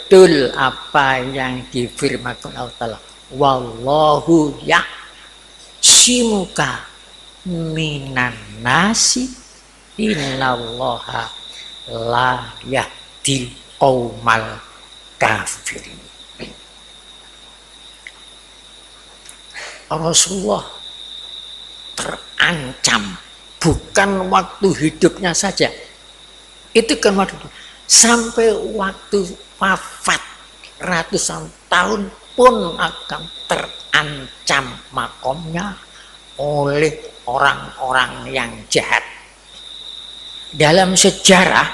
betul apa yang difirmankan Allah Ta'ala. Wallahu ya'simuka minan nasi innallaha la yahdil qaumal kafirin. Rasulullah terancam bukan waktu hidupnya saja, itu kan waktu sampai waktu wafat ratusan tahun pun akan terancam makomnya oleh orang-orang yang jahat. Dalam sejarah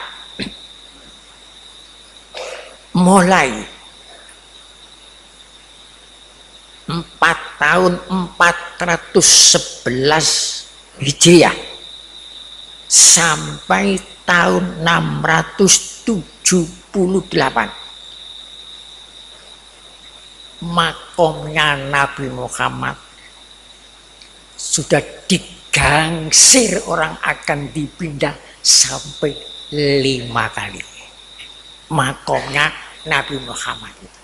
mulai tahun 411 Hijriah sampai tahun 678 makomnya Nabi Muhammad sudah digangsir orang akan dipindah sampai 5 kali makomnya Nabi Muhammad itu.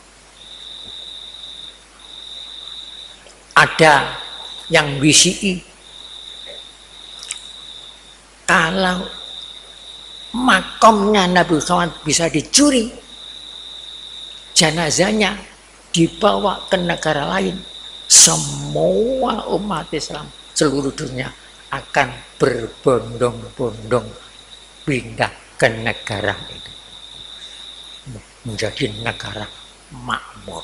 Ada yang BCI kalau makomnya Nabi Muhammad bisa dicuri, jenazahnya dibawa ke negara lain, semua umat Islam seluruh dunia akan berbondong-bondong pindah ke negara itu menjadi negara makmur.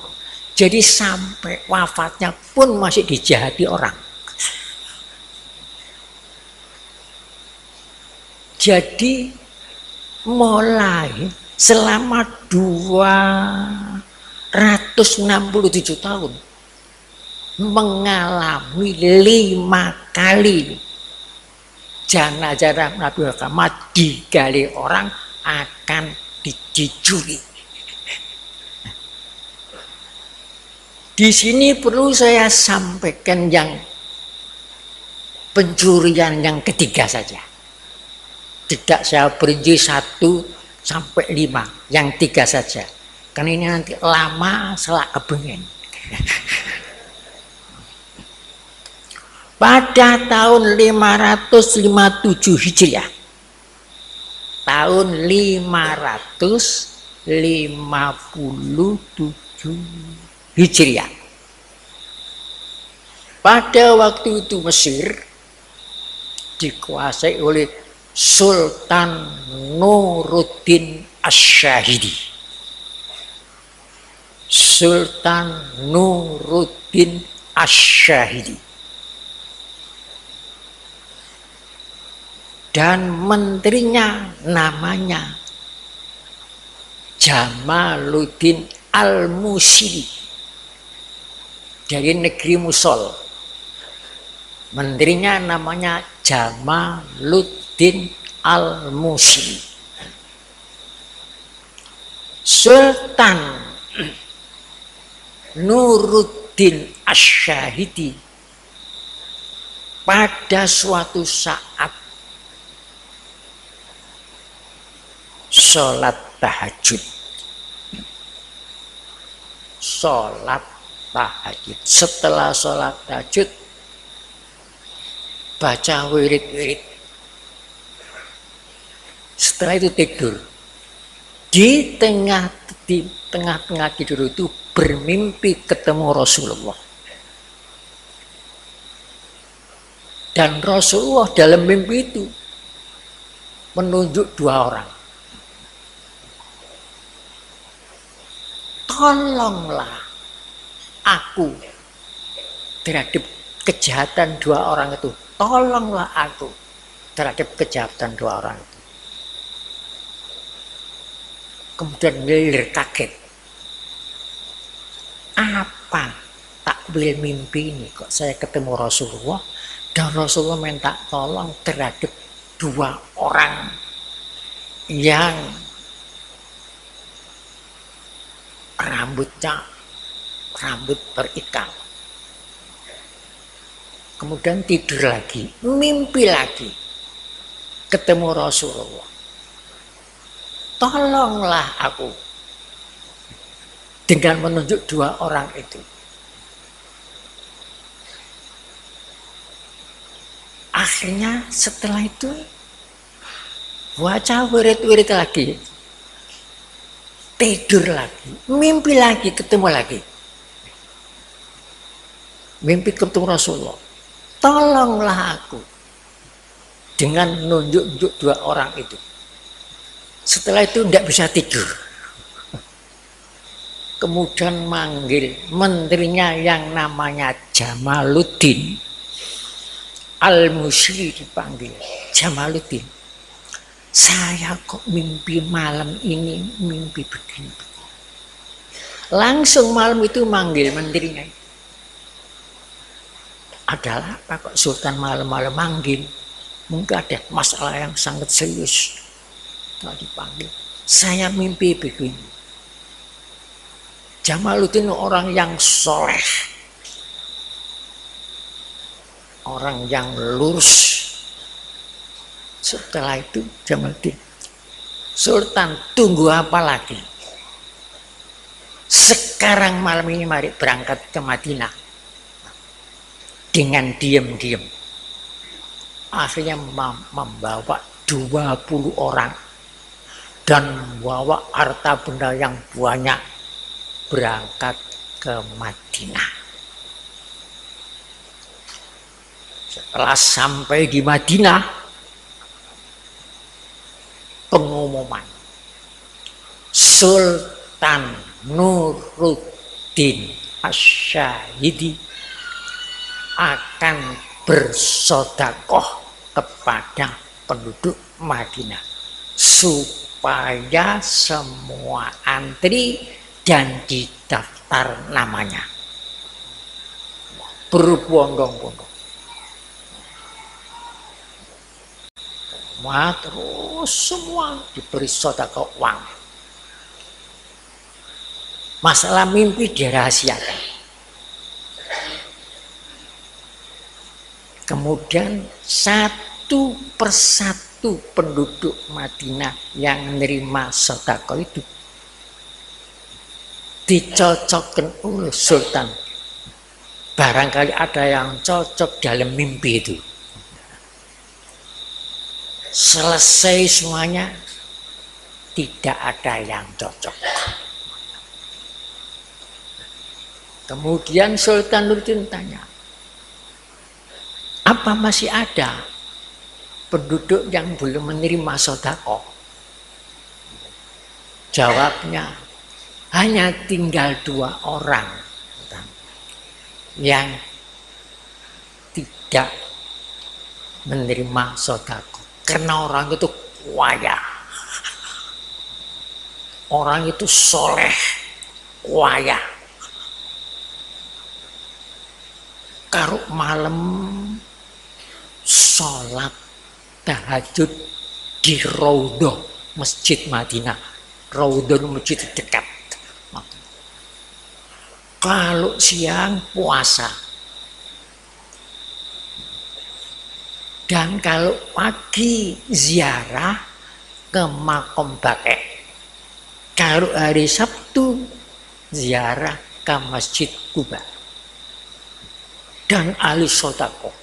Jadi sampai wafatnya pun masih dijahati orang. Jadi mulai selama 267 tahun mengalami 5 kali jenazah Nabi Muhammad digali orang akan dicuri. Di sini perlu saya sampaikan yang pencurian yang ketiga saja. Tidak saya berinci 1 sampai 5, yang 3 saja. Karena ini nanti lama salah kebengen. Pada tahun 557 Hijriah, tahun 557 Hijriah. Pada waktu itu Mesir dikuasai oleh Sultan Nuruddin Asy-Syahidi. Sultan Nuruddin Asy-Syahidi. Dan menterinya namanya Jamaluddin Al-Musili dari negeri Musul. Menterinya namanya Jamaluddin Al-Musili. Sultan Nuruddin Asy-Syahidi pada suatu saat sholat tahajud. Sholat tahajud. Setelah sholat tahajud baca wirid-wirid. Setelah itu tidur. Di tengah-tengah tidur itu bermimpi ketemu Rasulullah. Dan Rasulullah dalam mimpi itu menunjuk 2 orang. Tolonglah aku terhadap kejahatan 2 orang itu. Tolonglah aku terhadap kejahatan 2 orang itu. Kemudian ngelir kaget. Apa takwil mimpi ini? Kok saya ketemu Rasulullah dan Rasulullah minta tolong terhadap 2 orang yang rambut berikal. Kemudian tidur lagi, mimpi lagi, ketemu Rasulullah. Tolonglah aku. dengan menunjuk dua orang itu. Akhirnya setelah itu baca wirid-wirid lagi, tidur lagi, mimpi lagi, ketemu lagi. Mimpi ketemu Rasulullah. Tolonglah aku dengan nunjuk-nunjuk dua orang itu. Setelah itu tidak bisa tidur. Kemudian manggil menterinya yang namanya Jamaluddin Al-Musli, dipanggil Jamaluddin. Saya kok mimpi malam ini mimpi begini. Langsung malam itu manggil menterinya. Adalah apa kok Sultan malam-malam manggil? Mungkin ada masalah yang sangat serius. Kalau dipanggil, saya mimpi begini. Jamaluddin orang yang soleh, orang yang lurus. Setelah itu Jamaluddin, Sultan tunggu apa lagi? Sekarang malam ini mari berangkat ke Madinah. Dengan diam-diam. Akhirnya membawa 20 orang dan membawa harta benda yang banyak berangkat ke Madinah. Setelah sampai di Madinah, pengumuman Sultan Nuruddin Asy-Syahidi akan bersodakoh kepada penduduk Madinah supaya semua antri dan didaftar namanya berbondong-bondong. Terus semua diberi sodakoh uang. Masalah mimpi dirahasiakan. Kemudian satu persatu penduduk Madinah yang menerima sedekah itu dicocokkan oleh Sultan. Barangkali ada yang cocok dalam mimpi itu. Selesai semuanya, tidak ada yang cocok. Kemudian Sultan Nuruddin tanya, apa masih ada penduduk yang belum menerima sedekah? Jawabnya, hanya tinggal 2 orang yang tidak menerima sedekah. Karena orang itu kaya, orang itu soleh, kaya. Kalau malam sholat tahajud di Raudhah Masjid Madinah. Raudhah masjid dekat. Kalau siang puasa. Dan kalau pagi ziarah ke Makom Baqi'. Kalau hari Sabtu ziarah ke Masjid Quba. Dan ahli sedekah.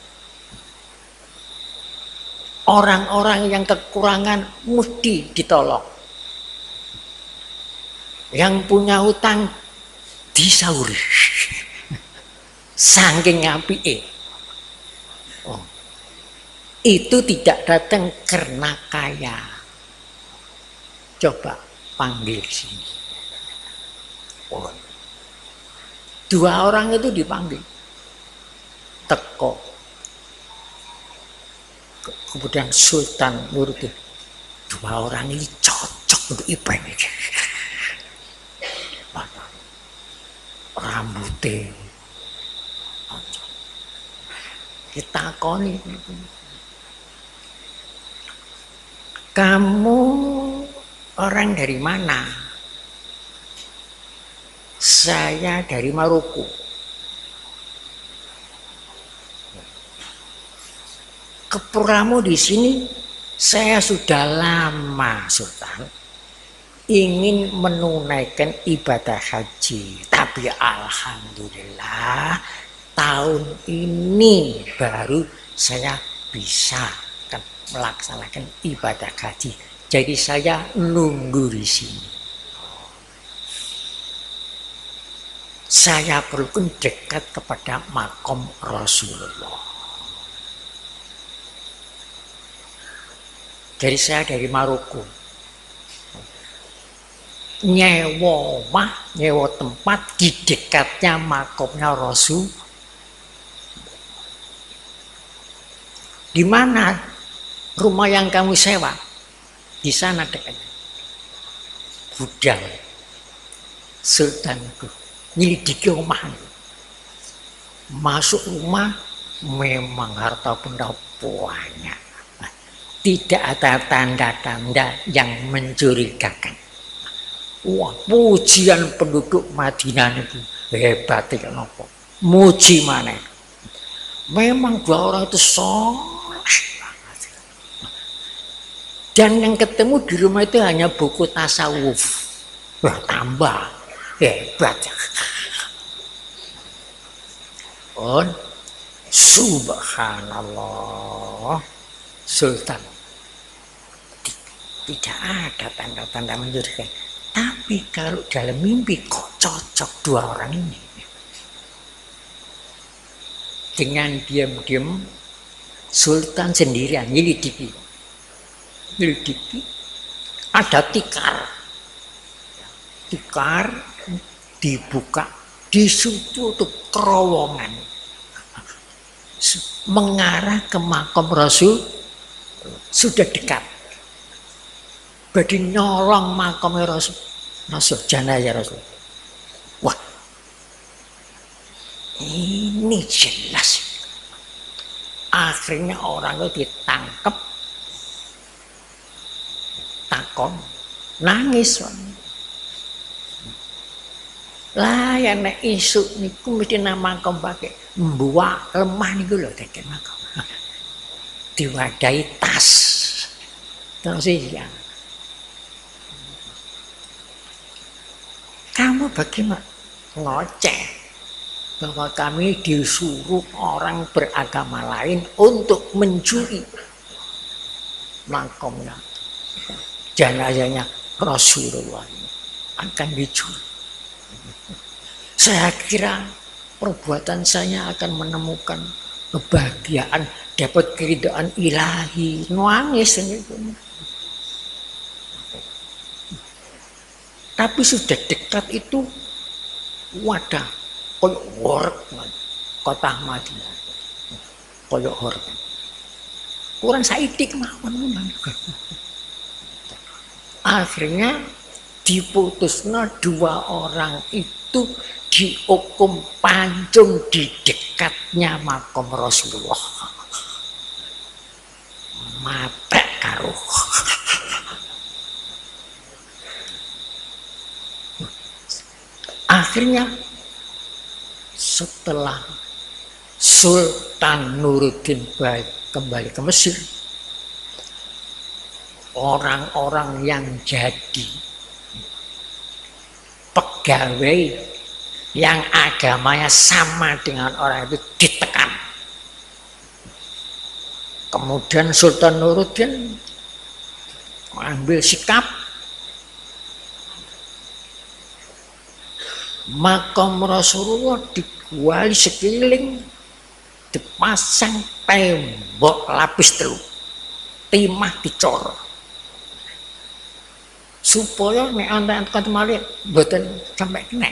Orang-orang yang kekurangan mesti ditolong. Yang punya hutang disauri. Saking apike. Itu tidak datang karena kaya. Coba panggil sini. 2 orang itu dipanggil. Teko. Kemudian Sultan Nuruddin, 2 orang ini cocok untuk Ibrahim ini. Rambutnya kita koni, kamu orang dari mana? Saya dari Maroko. Kepuramu di sini saya sudah lama, Sultan. ingin menunaikan ibadah haji, tapi alhamdulillah tahun ini baru saya bisa melaksanakan ibadah haji. Jadi saya nunggu di sini. Saya perlu dekat kepada makom Rasulullah. Jadi saya dari Maroko. Nyewa tempat di dekatnya makomnya Rasul. Di mana rumah yang kamu sewa? Di sana dekatnya. Budal. Sultanku. Nyelidiki rumah. Masuk rumah memang harta benda banyak. Tidak ada tanda-tanda yang mencurigakan. Wah, pujian penduduk Madinah itu hebat ya nopo. Muji mana? Memang dua orang itu soleh. Dan yang ketemu di rumah itu hanya buku tasawuf. Wah, tambah hebat. Oh, subhanallah, Sultan. Tidak ada tanda-tanda mencurigakan. Tapi kalau dalam mimpi kok cocok dua orang ini. Dengan diam-diam Sultan sendirian nyelidiki. Ada tikar dibuka, ditutup terowongan mengarah ke makam Rasul. Sudah dekat, berarti nyolong makam Rasul, jenazah Rasul. Wah, ini jelas. Akhirnya orang itu ditangkap, takon, nangis. Lah yang nek isuk niku mesti nama makam pakai mbuak lemah niku lho dadi makam. Diwadahi tas. Terus ya. Kamu bagaimana? Ngoceh bahwa kami disuruh orang beragama lain untuk mencuri makamnya, jenazahnya Rasulullah akan dicuri. Saya kira perbuatan saya akan menemukan kebahagiaan, dapat keridhaan ilahi. Nangis gitu. Tapi sudah dekat itu wadah koyok horek kota Madinah. Koyok horek. Kurang saidik mawon. Akhirnya diputusnya dua orang itu dihukum pancung di dekatnya makam Rasulullah. Mabek karo. Akhirnya setelah Sultan Nuruddin kembali ke Mesir, orang-orang yang jadi pegawai yang agamanya sama dengan orang itu ditekan. Kemudian Sultan Nuruddin mengambil sikap, makam Rasulullah digali sekeliling, dipasang tembok lapis telu, timah dicor, supaya nek antek-antek malih mboten sampai kena.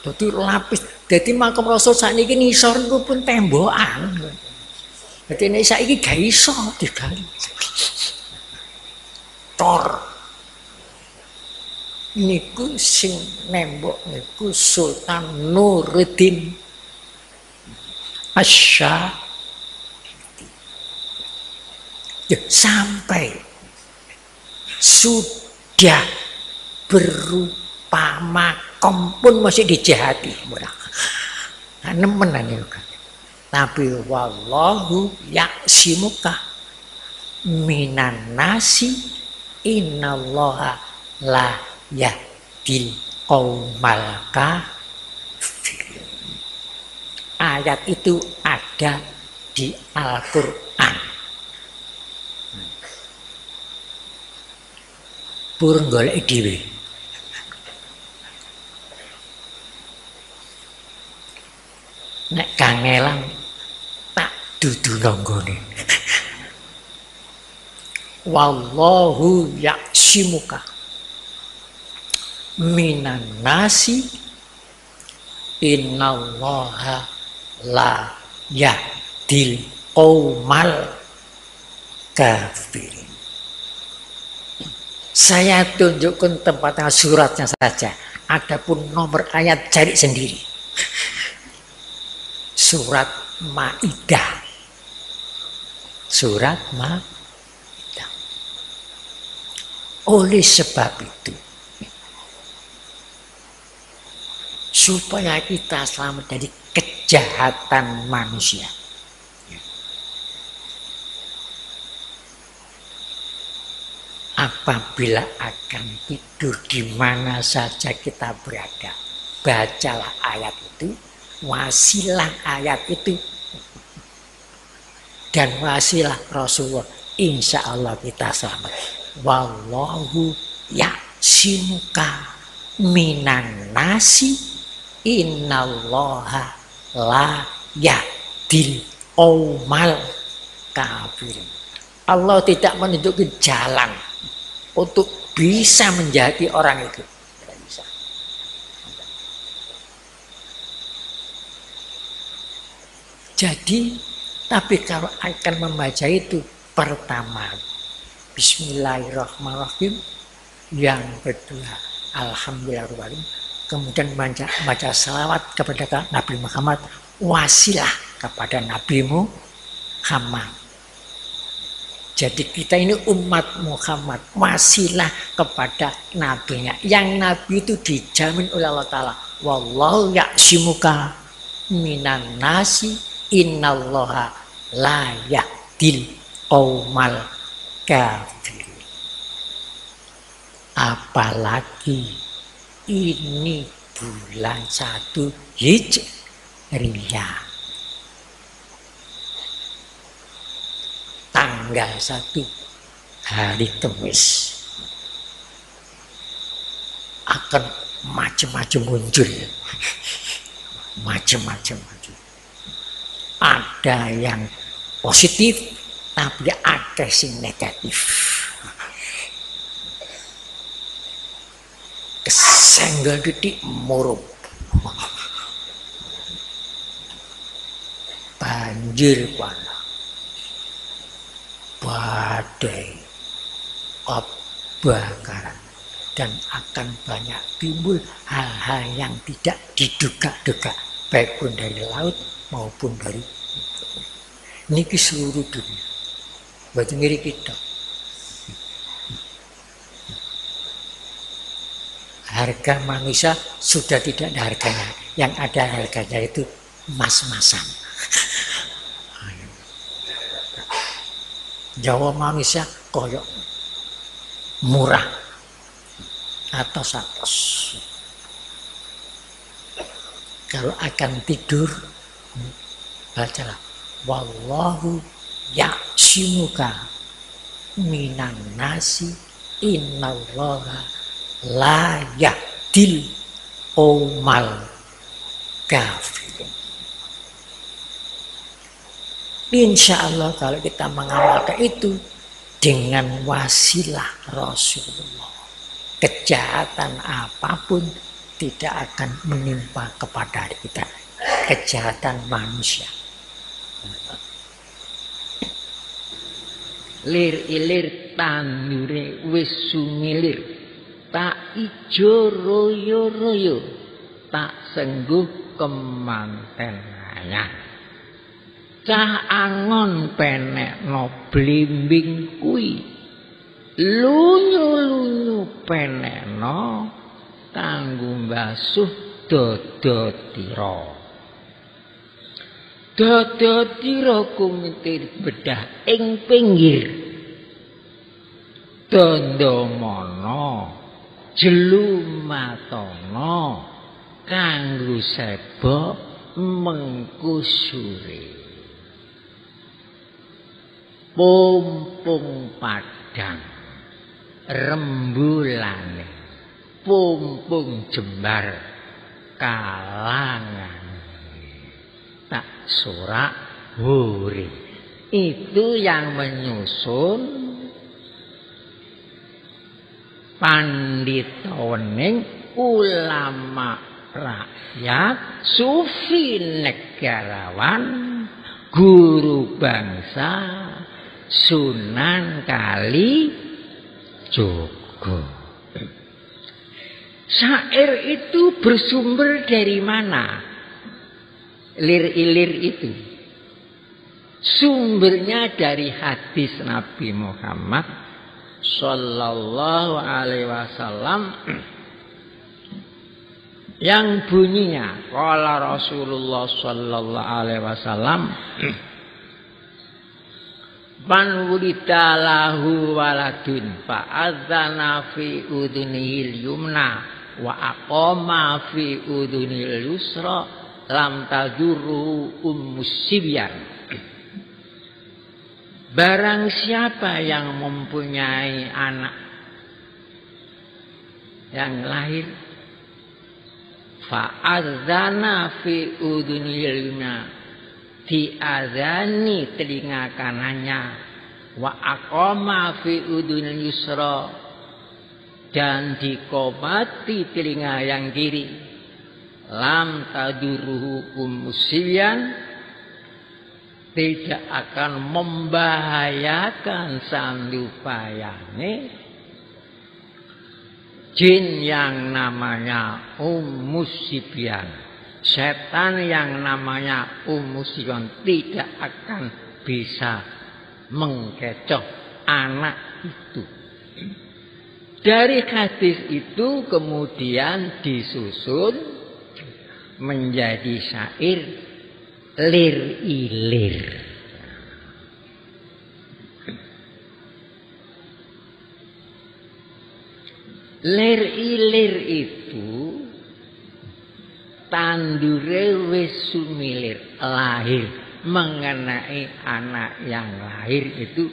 Jadi lapis, jadi makam Rasul sakniki ngisor niku pun tembokan. Jadi nek saiki gak iso digali. Cor. Niku sing nembok niku Sultan Nuruddin Asya. Sampai sudah berupa makom pun masih dijahati. Nemenan juga. Tapi wallahu yaksimuka minan nasi innallaha la yahdil qaumal kafirin. Ayat itu ada di Al-Quran. Pur golek dhewe. Nek kangelan tak dudu nanggone. Wallahu yaksimuka minan nasi innallaha la yahdil qaumal kafirin. Saya tunjukkan tempatnya suratnya saja. Adapun nomor ayat cari sendiri. Surat Maidah. Surat Maidah. Oleh sebab itu, supaya kita selamat dari kejahatan manusia, apabila akan tidur di mana saja kita berada, bacalah ayat itu, wasilah ayat itu, dan wasilah Rasulullah. Insya Allah kita selamat. Wallahu yaksimuka minan nasi innallaha la yahdil qaumal kafirin. Allah tidak menunjukkan jalan untuk bisa menjadi orang itu. Tidak bisa. Jadi, tapi kalau akan membaca itu, pertama, Bismillahirrahmanirrahim. Yang kedua, Alhamdulillahirrahmanirrahim. Kemudian baca salawat kepada Nabi Muhammad. Wasilah kepada Nabi Muhammad. Jadi kita ini umat Muhammad, wasilah kepada nabinya. Yang nabi itu dijamin oleh Allah Ta'ala. Wallahu yaksimuka minan nasi innallaha la yahdil qaumal kafirin. Apalagi ini bulan 1 Hijriyah. Tanggal 1 hari Kamis akan macam-macam muncul, macam-macam muncul. Ada yang positif, tapi ada yang negatif. Kesenggol titik murup, banjir panas, badai, kebakaran, dan akan banyak timbul hal-hal yang tidak diduga-duga, baik pun dari laut maupun dari niki seluruh dunia. Batu ngiri kita. Harga manusia sudah tidak ada harganya. Yang ada harganya itu mas-masan. Jawa manusia koyok murah atos-atos. Kalau akan tidur, bacalah wallahu yaksimuka minan nasi innallaha la yahdil qaumal kafirin. Insya Allah kalau kita mengamalkan itu dengan wasilah Rasulullah, kejahatan apapun tidak akan menimpa kepada kita, kejahatan manusia. Lir ilir tandure wis sumilir, tak ijo royo-royo, tak sengguh kemanten anyar. Cah angon penekno blimbing kuwi, lunyu-lunyu penekno kanggo mbasuh dada tira. Dada tira kumitir bedah ing pinggir dandamana jelumatana kanggo seba mengkusure pumpung padang rembulane pumpung jembar kalangan tak sorak huri. Itu yang menyusun pandita wening ulama rakyat sufi negarawan guru bangsa Sunan Kalijaga. Syair itu bersumber dari mana? Lir-ilir itu sumbernya dari hadis Nabi Muhammad Sallallahu Alaihi Wasallam yang bunyinya qala Rasulullah Sallallahu Alaihi Wasallam man wulida lahu waladun fa'adzana fi udhunihil yumna wa aqama fi udhunihil yusra lam tadurru ummusibyan. Barang siapa yang mempunyai anak yang lahir fa'adzana fi udhunihil yumna, diazani telinga kanannya, wa aqama fi udhunil yusra, dan diqomati telinga yang kiri, lam taduruhu musibyan, tidak akan membahayakan sandupayane jin yang namanya musibyan. Setan yang namanya musibyan tidak akan bisa mengkecoh anak itu. Dari hadis itu kemudian disusun menjadi syair lir-ilir. Lir-ilir itu tandure wis sumilir lahir, mengenai anak yang lahir itu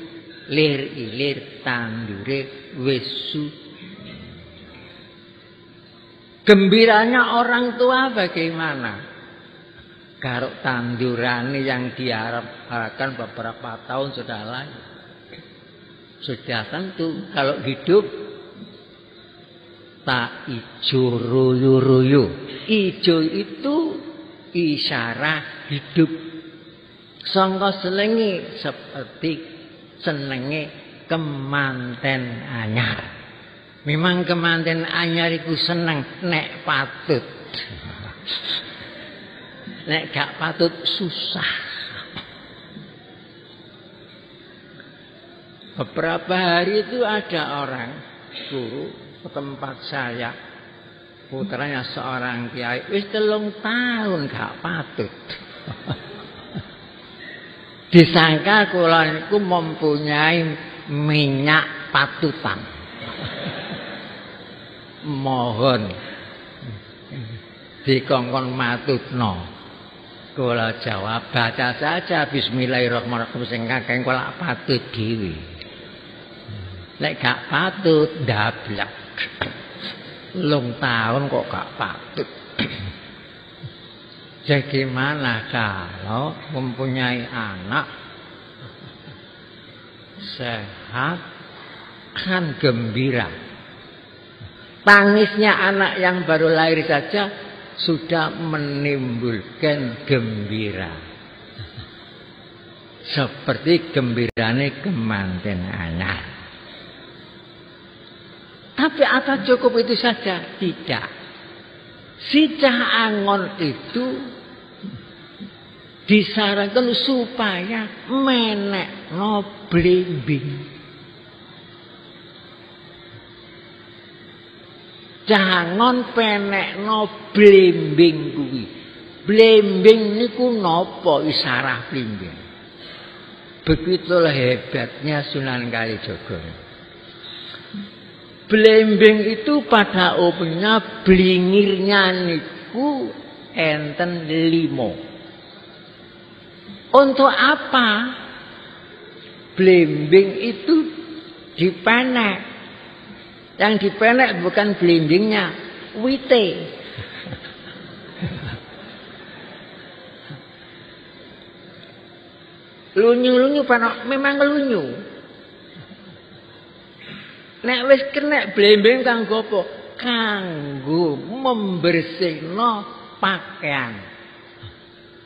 lir-ilir tandure wis sumilir. Gembiranya orang tua bagaimana? Garuk tandurane yang diharapkan beberapa tahun sudah lahir. Sudah tentu kalau hidup tak ijo royo-royo. Ijo itu isyarat hidup. Sangka selengi seperti senenge kemanten anyar. Memang kemanten anyar iku seneng nek patut. Nek gak patut susah. Beberapa hari itu ada orang guru ke tempat saya, putranya seorang kiai, wis 3 tahun gak patut. Disangka kula niku mempunyai minyak patutan. Mohon dikongkon matutno. Kula jawab, baca saja bismillahirrahmanirrahim sing kakek kula patut dhewe. Nek gak patut ndablak. 3 tahun kok gak patut. Jadi gimana kalau mempunyai anak sehat kan gembira. Tangisnya anak yang baru lahir saja sudah menimbulkan gembira. Seperti gembirane kemanten anyar. Tapi apa cukup itu saja? Tidak. Si Cah Angon itu disarankan supaya menekno blimbing. Jangan penekno blimbing kuwi. Blimbing niku napa isarah blimbing? Begitulah hebatnya Sunan Kalijaga. Blembing itu pada umumnya blingirnya niku enten 5. Untuk apa? Blembing itu dipenek. Yang dipenek bukan blembingnya, wite. Lunyu-lunyu memang lunyu. Nek wis kena blembing kanggo apa? Kanggo membersihno pakaian.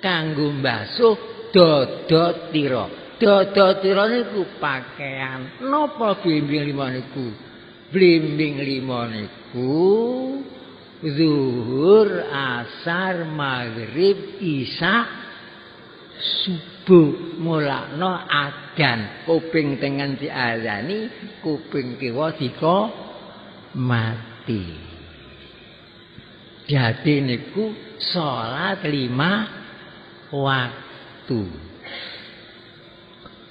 Kanggo mbasuh dodotira. Dodotira niku pakaian. Napa blembing 5 niku? Blembing 5 niku zuhur, asar, maghrib, isya, subuh mulakno adzan. Kuping tengen diazani, kuping kiwa dika mati. Jadi niku salat 5 waktu.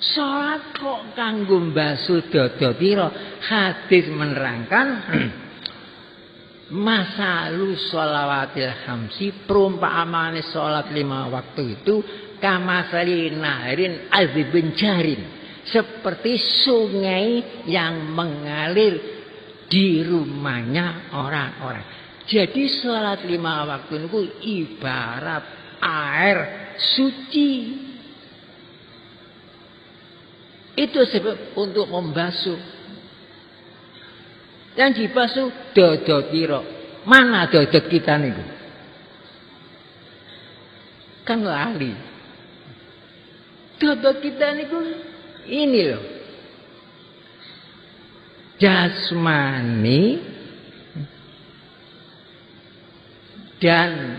Salat kok kanggo mbasuh dodotira. Hadis menerangkan masalu sholawatil khamsi, perumpamane salat 5 waktu itu kamasali naharin azibin jarin, seperti sungai yang mengalir di rumahnya orang-orang. Jadi salat 5 waktu itu ibarat air suci. Itu sebab untuk membasuh. Yang dibasuh dodotira. Mana dodot kita niku? Kan lali. Dodot kita niku ini loh. Jasmani dan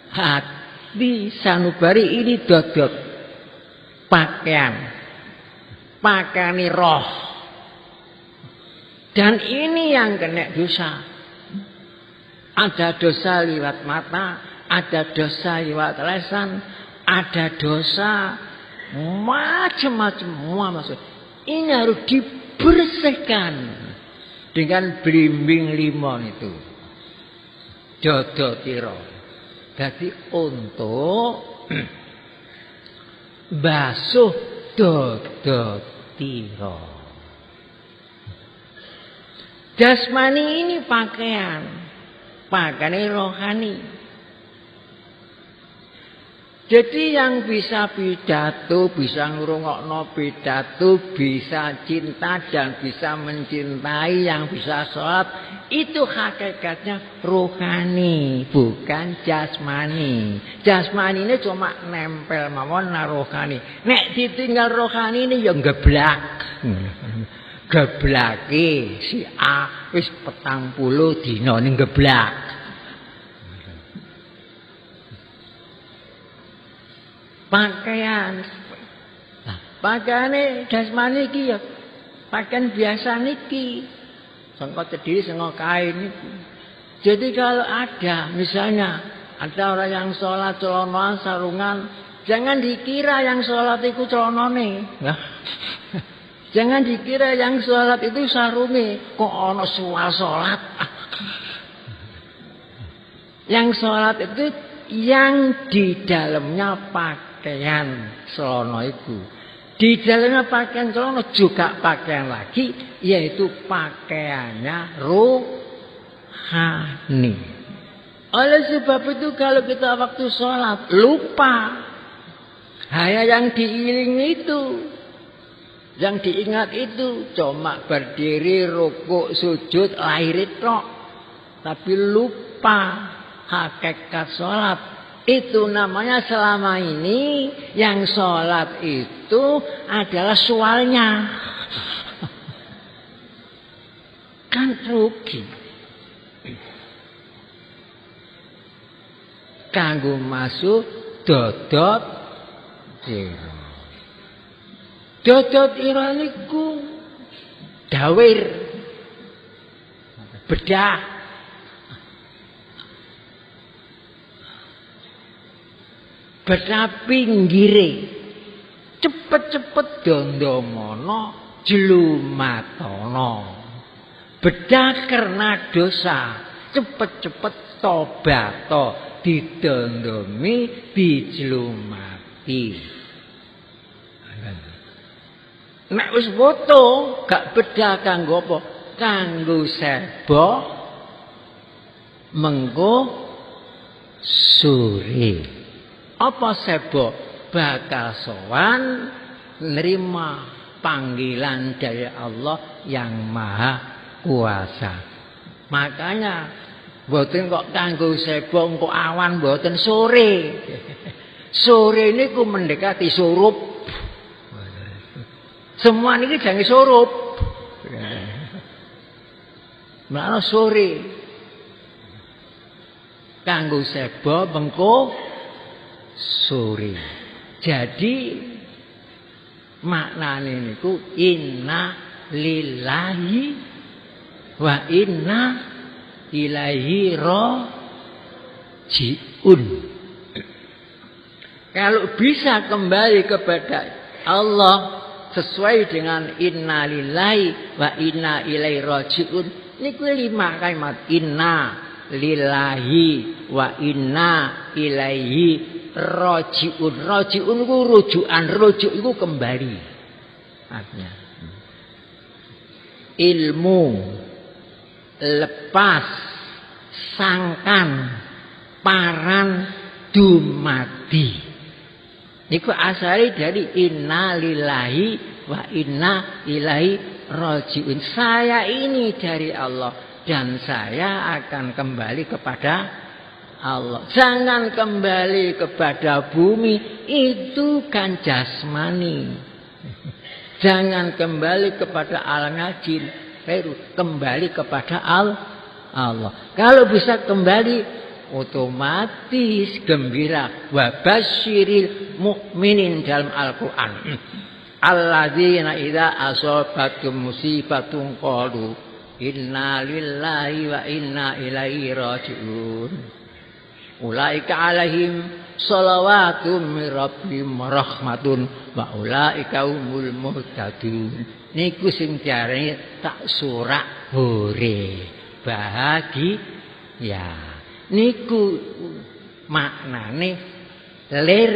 hati sanubari ini dodot pakaian. Pakani roh. Dan ini yang kena dosa. Ada dosa liwat mata, ada dosa liwat lesan, ada dosa macam-macam semua masuk. Ini harus dibersihkan dengan blimbing 5 itu. Dodotira. Jadi untuk basuh dodotira. Jasmani ini pakaian, pakaian rohani. Jadi yang bisa pidato, bisa ngrungokno pidato, bisa cinta dan bisa mencintai, yang bisa sholat, itu hakikatnya rohani, bukan jasmani. Jasmani ini cuma nempel mawon na rohani. Nek ditinggal rohani ini ya geblak. Geblake si A wis 40 dina ning geblak. Pakaian. Nah, pakaiane jasmani iki ya pakaian biasa niki. Sangka cedhiri sangka kain niku. Jadi kalau ada misalnya ada orang yang sholat celonoan sarungan, jangan dikira yang sholat itu celonone. Nah. Jangan dikira yang sholat itu sarunge. Kok ono sual sholat? Yang sholat itu yang di dalamnya pakaian selono itu. Di dalamnya pakaian selono juga pakaian lagi, yaitu pakaiannya rohani. Oleh sebab itu kalau kita waktu sholat lupa, hanya yang diiling itu. Yang diingat itu cuma berdiri, rukuk, sujud, lahir tok. Tapi lupa hakikat sholat. Itu namanya selama ini yang sholat itu adalah sualnya. Kan rugi. Kanggo masuk dodot jero. Dodot ira niku dawir bedah pinggire cepet-cepet dondomono jlumatono bedah karena dosa, cepet-cepet tobat didondomi, dijlumati. Nek wis foto gak bedah kanggo apa? Kanggo sebo mengko sore. Apa sebo? Bakal sowan nerima panggilan dari Allah yang Maha Kuasa. Makanya mboten kok kanggo sebo engko awan, mboten sore. Sore niku mendekati surup. Semua niki jangan surup. Mana sore. Kanggo sebo mengko sore. Jadi maknane niku inna lillahi wa inna ilaihi rajiun. Kalau bisa kembali kepada Allah sesuai dengan inna lillahi wa inna ilaihi rajiun, niku 5 kalimat. Inna lillahi wa inna ilaihi rajiun. Rajiun itu rujukan, rujuk itu kembali. Artinya ilmu, lepas, sangkan, paran, dumadi. Niku asali dari inna lillahi wa inna ilaihi rajiun. Saya ini dari Allah dan saya akan kembali kepada Allah. Jangan kembali kepada bumi, itu kan jasmani. Jangan kembali kepada alam jin, kembali kepada Allah. Kalau bisa kembali otomatis gembira. Wa basyiril mukminin dalam Al-Qur'an. Alladzina idza asabatum musibatun qalu inna lillahi wa inna ilaihi raji'un. Ulaika alaihim shalawatum mir rabbihim rahmatun wa ulaika humul muhtadun. Niku sing diarani tak surak hore bahagia. Niku maknane ler